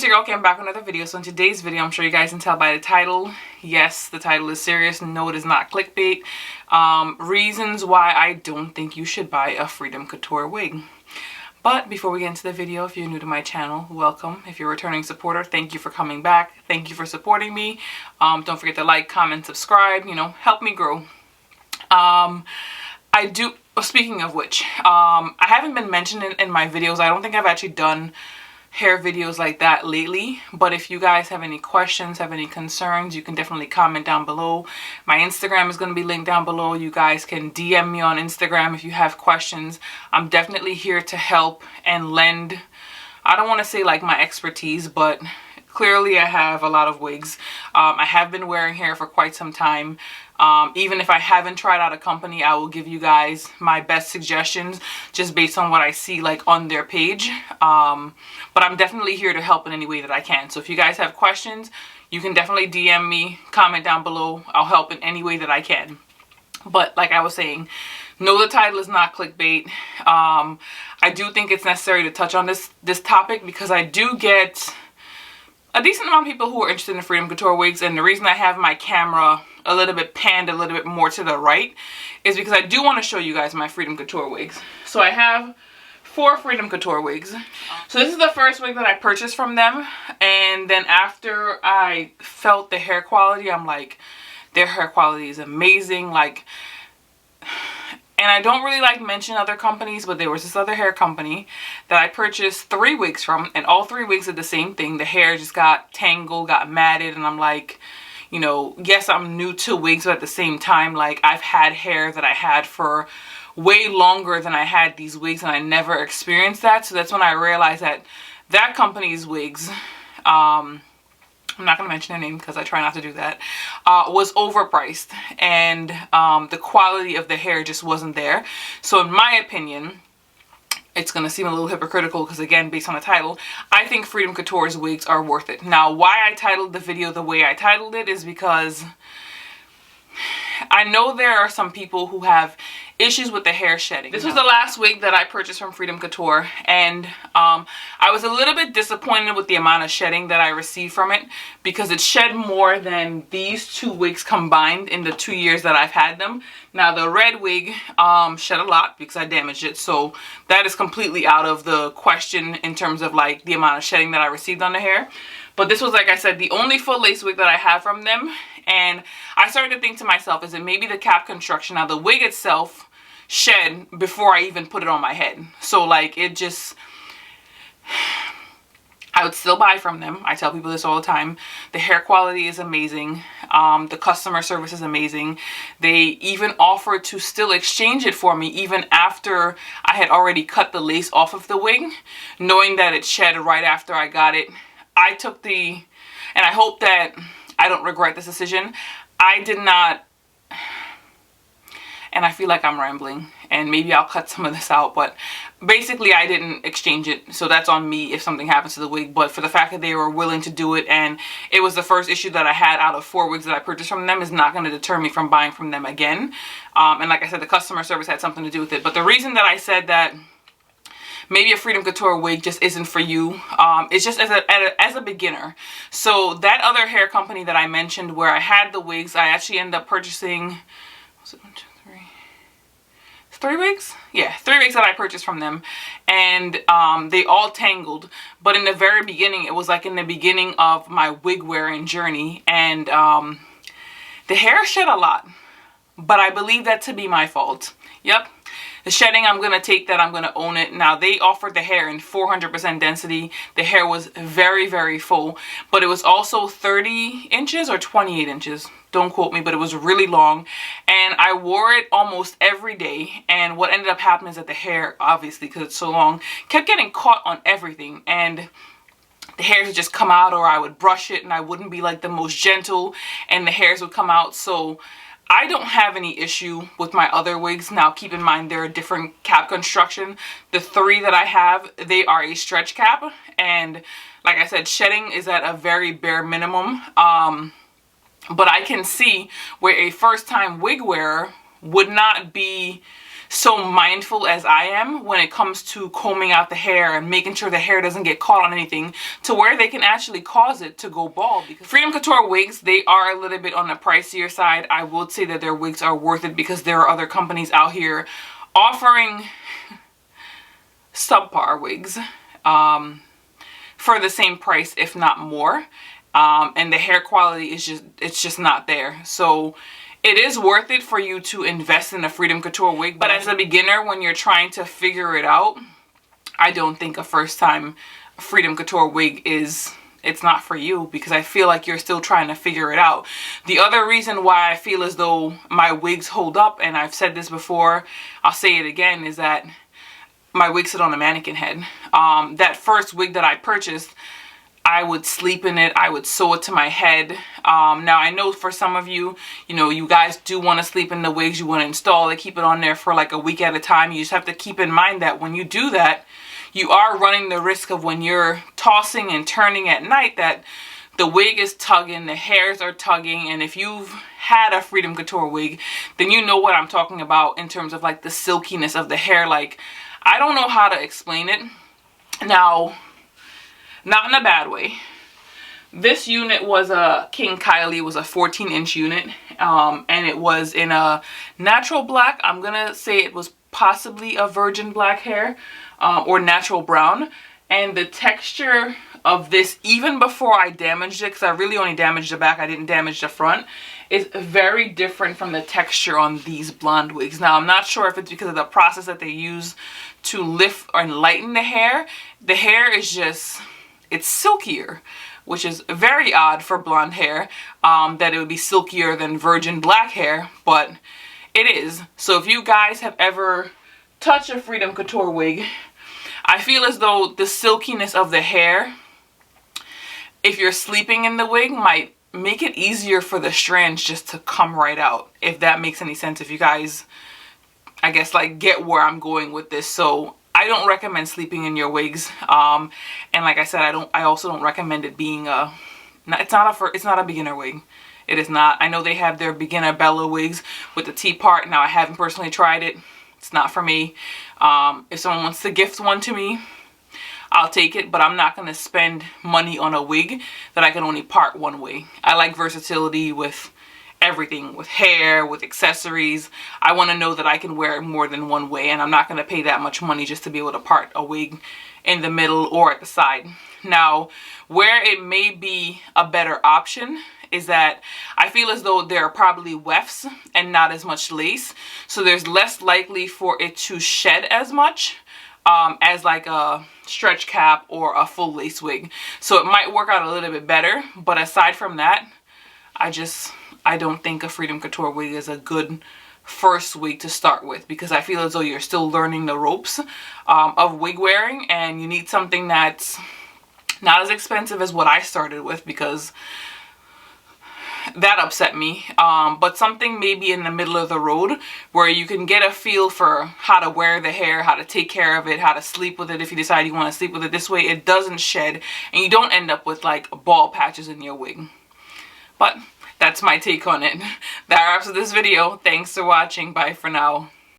your girl came back with another video. So in today's video, I'm sure you guys can tell by the title, yes, the title is serious. No, it is not clickbait. Reasons why I don't think you should buy a Freedom Couture wig. But before we get into the video, if you're new to my channel, welcome. If you're a returning supporter, thank you for coming back. Thank you for supporting me. Don't forget to like, comment, subscribe, help me grow. Speaking of which, I haven't been mentioning in my videos. I don't think I've actually done hair videos like that lately, but if you guys have any questions, have any concerns, you can definitely comment down below. My Instagram is going to be linked down below. You guys can DM me on Instagram if you have questions. I'm definitely here to help and lend, I don't want to say like my expertise, but clearly I have a lot of wigs. I have been wearing hair for quite some time. Even if I haven't tried out a company, I will give you guys my best suggestions just based on what I see like on their page. But I'm definitely here to help in any way that I can. So if you guys have questions, you can definitely DM me, comment down below. I'll help in any way that I can. But like I was saying, no, the title is not clickbait. I do think it's necessary to touch on this topic because I do get a decent amount of people who are interested in Freedom Couture wigs, and the reason I have my camera a little bit panned a little bit more to the right is because I do want to show you guys my Freedom Couture wigs. So I have 4 Freedom Couture wigs. So this is the first wig that I purchased from them, and then after I felt the hair quality, I'm like, their hair quality is amazing. Like, and I don't really like mention other companies, but there was this other hair company that I purchased 3 wigs from, and all 3 wigs did the same thing. The hair just got tangled, got matted, and I'm like, yes, I'm new to wigs, but at the same time, like, I've had hair that I had for way longer than I had these wigs, and I never experienced that. So that's when I realized that that company's wigs, I'm not going to mention their name because I try not to do that, was overpriced, and the quality of the hair just wasn't there. So in my opinion, it's going to seem a little hypocritical because, again, based on the title, I think Freedom Couture's wigs are worth it. Now, why I titled the video the way I titled it is because I know there are some people who have issues with the hair shedding. This was the last wig that I purchased from Freedom Couture, and I was a little bit disappointed with the amount of shedding that I received from it because it shed more than these 2 wigs combined in the 2 years that I've had them. Now the red wig shed a lot because I damaged it, so that is completely out of the question in terms of like the amount of shedding that I received on the hair. But this was, like I said, the only full lace wig that I have from them. And I started to think to myself, is it maybe the cap construction? Now the wig itself shed before I even put it on my head. So like it just, I would still buy from them. I tell people this all the time. The hair quality is amazing. The customer service is amazing. They even offered to still exchange it for me even after I had already cut the lace off of the wig, knowing that it shed right after I got it. I took and I hope that I don't regret this decision. I did not, and I feel like I'm rambling, and maybe I'll cut some of this out, but basically I didn't exchange it, so that's on me if something happens to the wig. But for the fact that they were willing to do it, and it was the first issue that I had out of 4 wigs that I purchased from them, is not going to deter me from buying from them again. And like I said, the customer service had something to do with it. But the reason that I said that maybe a Freedom Couture wig just isn't for you, it's just as a beginner. So that other hair company that I mentioned where I had the wigs, I actually ended up purchasing, was it 1, 2, 3? 3 wigs? Yeah, 3 wigs that I purchased from them, and they all tangled. But in the very beginning, it was like in the beginning of my wig wearing journey, and the hair shed a lot, but I believe that to be my fault. Yep. The shedding, I'm going to take that. I'm going to own it. Now, they offered the hair in 400% density. The hair was very, very full, but it was also 30 inches or 28 inches. Don't quote me, but it was really long, and I wore it almost every day. And what ended up happening is that the hair, obviously, because it's so long, kept getting caught on everything, and the hairs would just come out, or I would brush it and I wouldn't be like the most gentle, and the hairs would come out. So I don't have any issue with my other wigs. Now, keep in mind, they're a different cap construction. The 3 that I have, they are a stretch cap. And like I said, shedding is at a very bare minimum. But I can see where a first-time wig wearer would not be so mindful as I am when it comes to combing out the hair and making sure the hair doesn't get caught on anything to where they can actually cause it to go bald. Because Freedom Couture wigs, they are a little bit on the pricier side. I would say that their wigs are worth it because there are other companies out here offering subpar wigs for the same price, if not more. And the hair quality is just not there. So it is worth it for you to invest in a Freedom Couture wig, but as a beginner, when you're trying to figure it out, I don't think a first time Freedom Couture wig it's not for you, because I feel like you're still trying to figure it out. The other reason why I feel as though my wigs hold up, and I've said this before, I'll say it again, is that my wig sit on a mannequin head. That first wig that I purchased, I would sleep in it. I would sew it to my head. Now I know for some of you, you guys do want to sleep in the wigs. You want to install it, keep it on there for like a week at a time. You just have to keep in mind that when you do that, you are running the risk of when you're tossing and turning at night that the wig is tugging, the hairs are tugging. And if you've had a Freedom Couture wig, then you know what I'm talking about in terms of like the silkiness of the hair. Like, I don't know how to explain it. Now, not in a bad way. This unit was a King Kylie, was a 14-inch unit, and it was in a natural black. I'm gonna say it was possibly a virgin black hair, or natural brown. And the texture of this, even before I damaged it, because I really only damaged the back, I didn't damage the front, is very different from the texture on these blonde wigs. Now, I'm not sure if it's because of the process that they use to lift or lighten the hair. The hair is just, it's silkier, which is very odd for blonde hair, that it would be silkier than virgin black hair, but it is. So if you guys have ever touched a Freedom Couture wig, I feel as though the silkiness of the hair, if you're sleeping in the wig, might make it easier for the strands just to come right out, if that makes any sense. If you guys, I guess, like, get where I'm going with this. So I don't recommend sleeping in your wigs, and like I said, I also don't recommend it being it's not a beginner wig. It is not. I know they have their beginner Bella wigs with the T-part. Now, I haven't personally tried it. It's not for me. If someone wants to gift one to me, I'll take it, but I'm not going to spend money on a wig that I can only part one way. I like versatility with everything, with hair, with accessories. I want to know that I can wear it more than one way, and I'm not going to pay that much money just to be able to part a wig in the middle or at the side. Now, where it may be a better option is that I feel as though there are probably wefts and not as much lace, so there's less likely for it to shed as much as like a stretch cap or a full lace wig. So it might work out a little bit better, but aside from that, I don't think a Freedom Couture wig is a good first wig to start with, because I feel as though you're still learning the ropes of wig wearing, and you need something that's not as expensive as what I started with, because that upset me, but something maybe in the middle of the road where you can get a feel for how to wear the hair, how to take care of it, how to sleep with it if you decide you want to sleep with it. This way it doesn't shed and you don't end up with like bald patches in your wig. But that's my take on it. That wraps up this video. Thanks for watching. Bye for now.